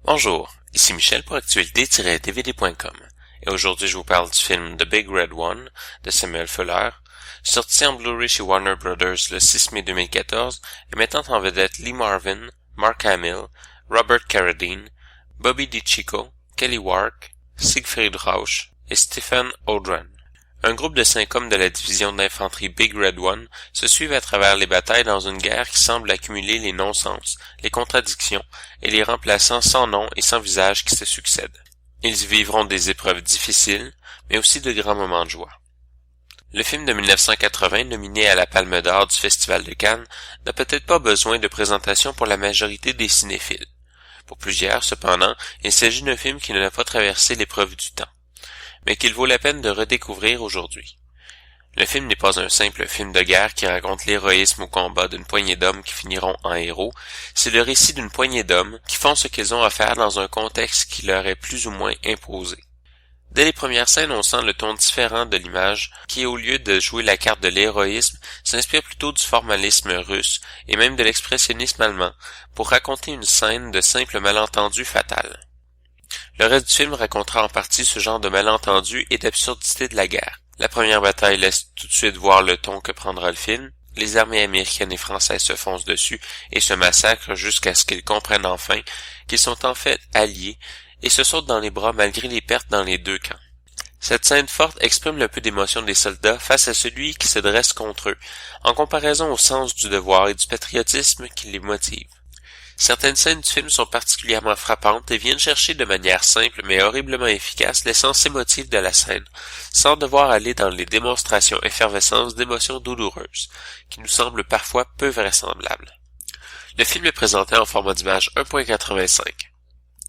Bonjour, ici Michel pour actualité-dvd.com et aujourd'hui je vous parle du film The Big Red One de Samuel Fuller, sorti en Blu-ray chez Warner Brothers le 6 mai 2014 et mettant en vedette Lee Marvin, Mark Hamill, Robert Carradine, Bobby DiCicco, Kelly Wark, Siegfried Rauch et Stephen Oldran. Un groupe de 5 hommes de la division d'infanterie Big Red One se suivent à travers les batailles dans une guerre qui semble accumuler les non-sens, les contradictions et les remplaçants sans nom et sans visage qui se succèdent. Ils y vivront des épreuves difficiles, mais aussi de grands moments de joie. Le film de 1980, nominé à la Palme d'Or du Festival de Cannes, n'a peut-être pas besoin de présentation pour la majorité des cinéphiles. Pour plusieurs, cependant, il s'agit d'un film qui n'a pas traversé l'épreuve du temps, mais qu'il vaut la peine de redécouvrir aujourd'hui. Le film n'est pas un simple film de guerre qui raconte l'héroïsme au combat d'une poignée d'hommes qui finiront en héros, c'est le récit d'une poignée d'hommes qui font ce qu'ils ont à faire dans un contexte qui leur est plus ou moins imposé. Dès les premières scènes, on sent le ton différent de l'image qui, au lieu de jouer la carte de l'héroïsme, s'inspire plutôt du formalisme russe et même de l'expressionnisme allemand pour raconter une scène de simple malentendu fatal. Le reste du film racontera en partie ce genre de malentendu et d'absurdité de la guerre. La première bataille laisse tout de suite voir le ton que prendra le film. Les armées américaines et françaises se foncent dessus et se massacrent jusqu'à ce qu'ils comprennent enfin qu'ils sont en fait alliés et se sautent dans les bras malgré les pertes dans les deux camps. Cette scène forte exprime le peu d'émotion des soldats face à celui qui se dresse contre eux, en comparaison au sens du devoir et du patriotisme qui les motive. Certaines scènes du film sont particulièrement frappantes et viennent chercher de manière simple mais horriblement efficace l'essence émotive de la scène, sans devoir aller dans les démonstrations effervescentes d'émotions douloureuses, qui nous semblent parfois peu vraisemblables. Le film est présenté en format d'image 1.85.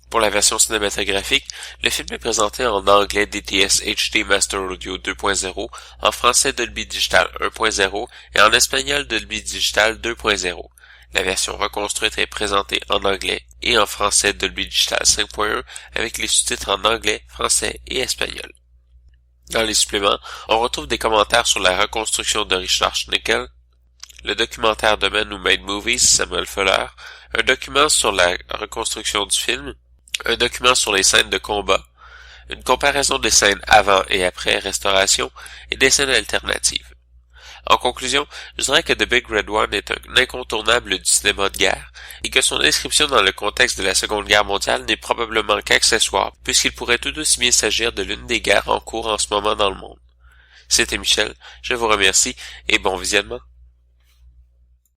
Pour la version cinématographique, le film est présenté en anglais DTS HD Master Audio 2.0, en français Dolby Digital 1.0 et en espagnol Dolby Digital 2.0. La version reconstruite est présentée en anglais et en français Dolby Digital 5.1 avec les sous-titres en anglais, français et espagnol. Dans les suppléments, on retrouve des commentaires sur la reconstruction de Richard Schnickel, le documentaire de Man Who Made Movies, Samuel Fuller, un document sur la reconstruction du film, un document sur les scènes de combat, une comparaison des scènes avant et après restauration et des scènes alternatives. En conclusion, je dirais que The Big Red One est un incontournable du cinéma de guerre et que son inscription dans le contexte de la Seconde Guerre mondiale n'est probablement qu'accessoire puisqu'il pourrait tout aussi bien s'agir de l'une des guerres en cours en ce moment dans le monde. C'était Michel, je vous remercie et bon visionnement.